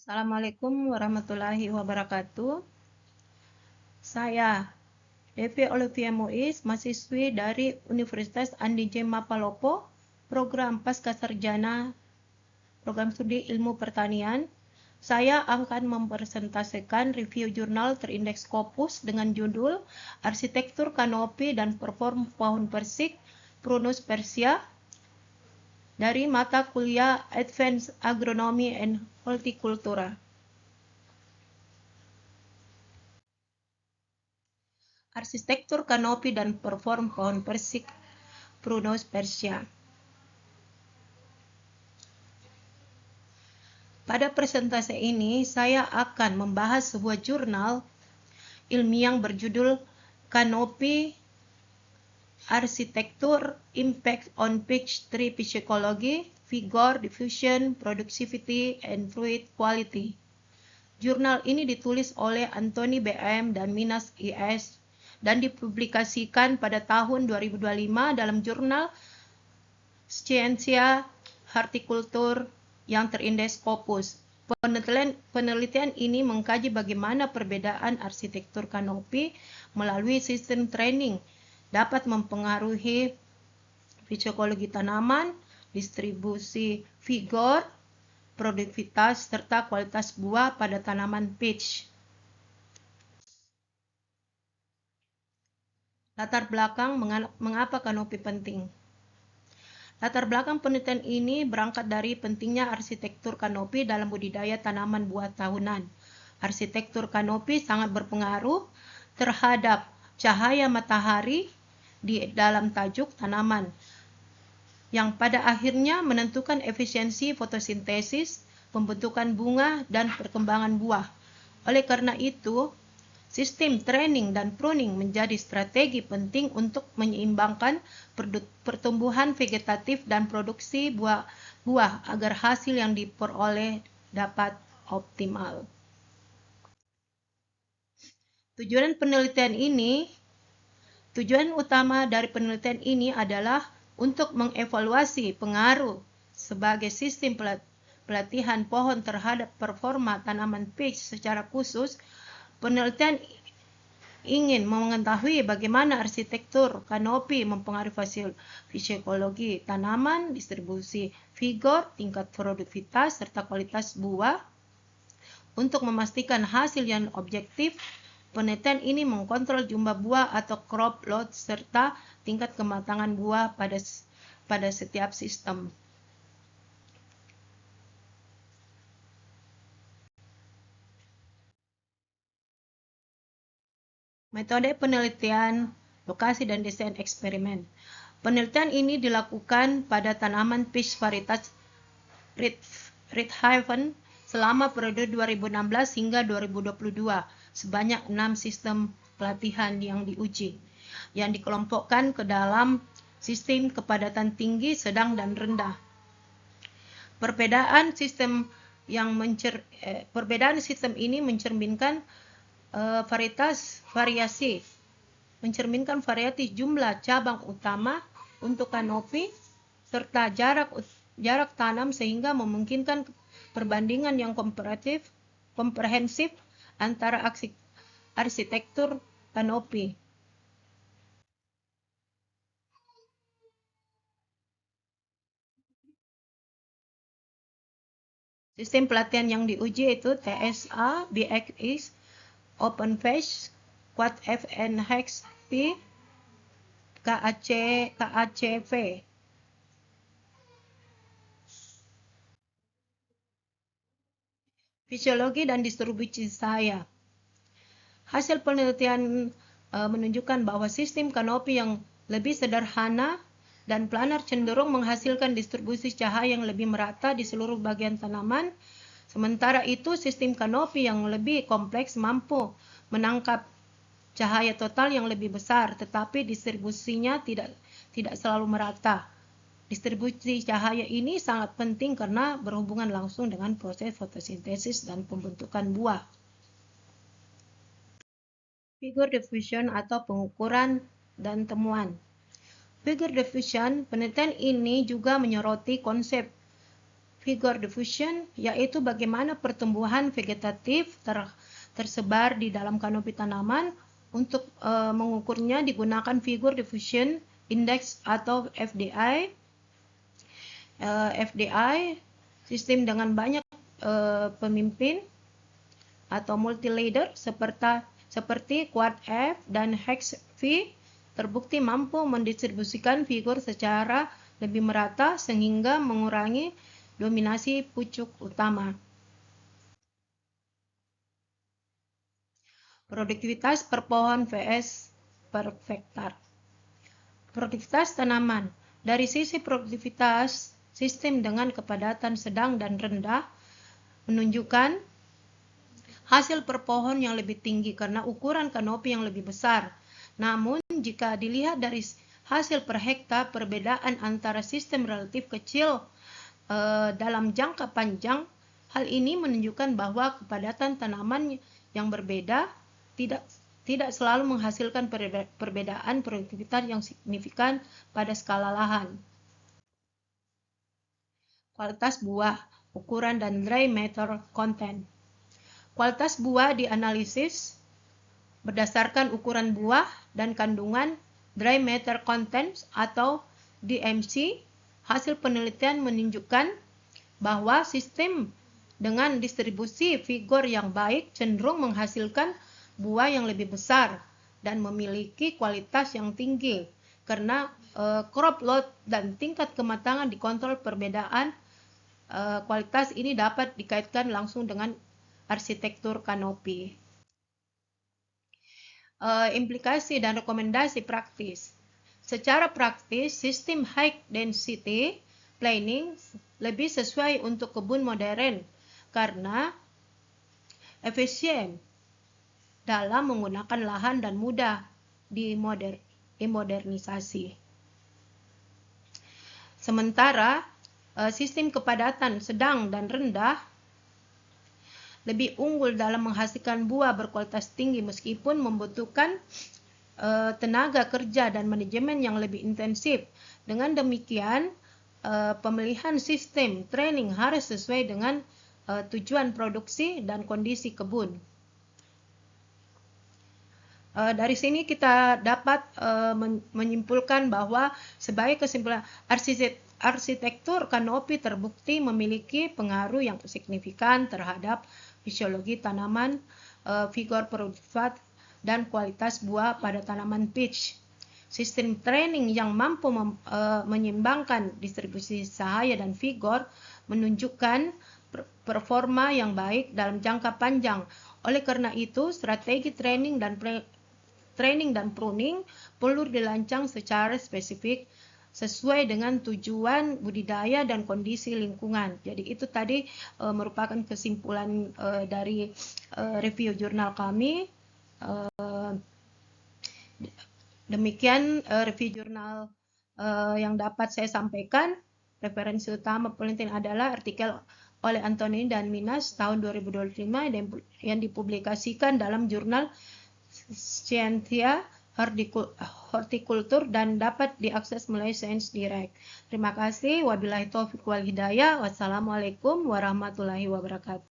Assalamualaikum warahmatullahi wabarakatuh. Saya Devi Olivia Muiz, mahasiswi dari Universitas Andi J. Mapalopo, program Pascasarjana, program studi ilmu pertanian. Saya akan mempresentasikan review jurnal terindeks Scopus dengan judul Arsitektur Kanopi dan Perform Pohon Persik Prunus persia dari mata kuliah Advanced Agronomy and Horticultura. Arsitektur kanopi dan perform pohon persik Prunus persia. Pada presentasi ini, saya akan membahas sebuah jurnal ilmiah berjudul Kanopi Arsitektur Impact on Peach Tree Physiology, Vigor, Diffusion, Productivity, and Fruit Quality. Jurnal ini ditulis oleh Anthony B.M. dan Minas I.S. dan dipublikasikan pada tahun 2025 dalam jurnal Scientia Horticultura yang terindeks Scopus. Penelitian ini mengkaji bagaimana perbedaan arsitektur kanopi melalui sistem training dapat mempengaruhi fisiologi tanaman, distribusi vigor, produktivitas, serta kualitas buah pada tanaman peach. Latar belakang mengapa kanopi penting. Latar belakang penelitian ini berangkat dari pentingnya arsitektur kanopi dalam budidaya tanaman buah tahunan. Arsitektur kanopi sangat berpengaruh terhadap cahaya matahari di dalam tajuk tanaman, yang pada akhirnya menentukan efisiensi fotosintesis, pembentukan bunga, dan perkembangan buah. Oleh karena itu, sistem training dan pruning menjadi strategi penting untuk menyeimbangkan pertumbuhan vegetatif dan produksi buah agar hasil yang diperoleh dapat optimal. Tujuan utama dari penelitian ini adalah untuk mengevaluasi pengaruh sebagai sistem pelatihan pohon terhadap performa tanaman peach. Secara khusus, penelitian ingin mengetahui bagaimana arsitektur kanopi mempengaruhi fisiologi tanaman, distribusi vigor, tingkat produktivitas, serta kualitas buah. Untuk memastikan hasil yang objektif, penelitian ini mengkontrol jumlah buah atau crop load serta tingkat kematangan buah pada setiap sistem. Metode penelitian, lokasi dan desain eksperimen. Penelitian ini dilakukan pada tanaman peach varietas Rithaven selama periode 2016 hingga 2022. Sebanyak 6 sistem pelatihan yang diuji, yang dikelompokkan ke dalam sistem kepadatan tinggi, sedang, dan rendah. Perbedaan sistem ini mencerminkan variasi jumlah cabang utama untuk kanopi serta jarak tanam sehingga memungkinkan perbandingan yang komprehensif antara arsitektur kanopi. Sistem pelatihan yang diuji itu TSA, BXX, OpenFace, QuadF, HexP, KACV. Fisiologi dan distribusi cahaya. Hasil penelitian menunjukkan bahwa sistem kanopi yang lebih sederhana dan planar cenderung menghasilkan distribusi cahaya yang lebih merata di seluruh bagian tanaman. Sementara itu, sistem kanopi yang lebih kompleks mampu menangkap cahaya total yang lebih besar, tetapi distribusinya tidak selalu merata. Distribusi cahaya ini sangat penting karena berhubungan langsung dengan proses fotosintesis dan pembentukan buah. Figure diffusion atau pengukuran dan temuan. Figure diffusion, penelitian ini juga menyoroti konsep Vigor diffusion yaitu bagaimana pertumbuhan vegetatif tersebar di dalam kanopi tanaman. Untuk mengukurnya digunakan Vigor Diffusion Index atau FDI. FDI sistem dengan banyak pemimpin atau multi-leader seperti Quad F dan Hex V terbukti mampu mendistribusikan Vigor secara lebih merata sehingga mengurangi dominasi pucuk utama. Produktivitas per pohon vs per hektar. Produktivitas tanaman. Dari sisi produktivitas, sistem dengan kepadatan sedang dan rendah menunjukkan hasil per pohon yang lebih tinggi karena ukuran kanopi yang lebih besar. Namun, jika dilihat dari hasil per hektar, perbedaan antara sistem relatif kecil dalam jangka panjang, hal ini menunjukkan bahwa kepadatan tanaman yang berbeda tidak selalu menghasilkan perbedaan produktivitas yang signifikan pada skala lahan. Kualitas buah, ukuran dan dry matter content. Kualitas buah dianalisis berdasarkan ukuran buah dan kandungan dry matter content atau DMC. Hasil penelitian menunjukkan bahwa sistem dengan distribusi Vigor yang baik cenderung menghasilkan buah yang lebih besar dan memiliki kualitas yang tinggi karena crop load dan tingkat kematangan dikontrol. Perbedaan kualitas ini dapat dikaitkan langsung dengan arsitektur kanopi. Implikasi dan rekomendasi praktis. Secara praktis, sistem high density planning lebih sesuai untuk kebun modern karena efisien dalam menggunakan lahan dan mudah dimodernisasi. Sementara sistem kepadatan sedang dan rendah lebih unggul dalam menghasilkan buah berkualitas tinggi meskipun membutuhkan tenaga kerja dan manajemen yang lebih intensif. Dengan demikian, pemilihan sistem training harus sesuai dengan tujuan produksi dan kondisi kebun. Dari sini kita dapat menyimpulkan bahwa sebagai kesimpulan, arsitektur kanopi terbukti memiliki pengaruh yang signifikan terhadap fisiologi tanaman, vigor produktivitas, dan kualitas buah pada tanaman peach. Sistem training yang mampu menyeimbangkan distribusi cahaya dan vigor menunjukkan performa yang baik dalam jangka panjang. Oleh karena itu, strategi training dan pruning perlu dirancang secara spesifik sesuai dengan tujuan budidaya dan kondisi lingkungan. Jadi itu tadi merupakan kesimpulan dari review jurnal kami. Demikian review jurnal yang dapat saya sampaikan. Referensi utama penelitian adalah artikel oleh Anthony dan Minas tahun 2025 yang dipublikasikan dalam jurnal Scientia Hortikultur dan dapat diakses melalui Science Direct. Terima kasih. Wabillahi taufiq wal hidayah. Wassalamualaikum warahmatullahi wabarakatuh.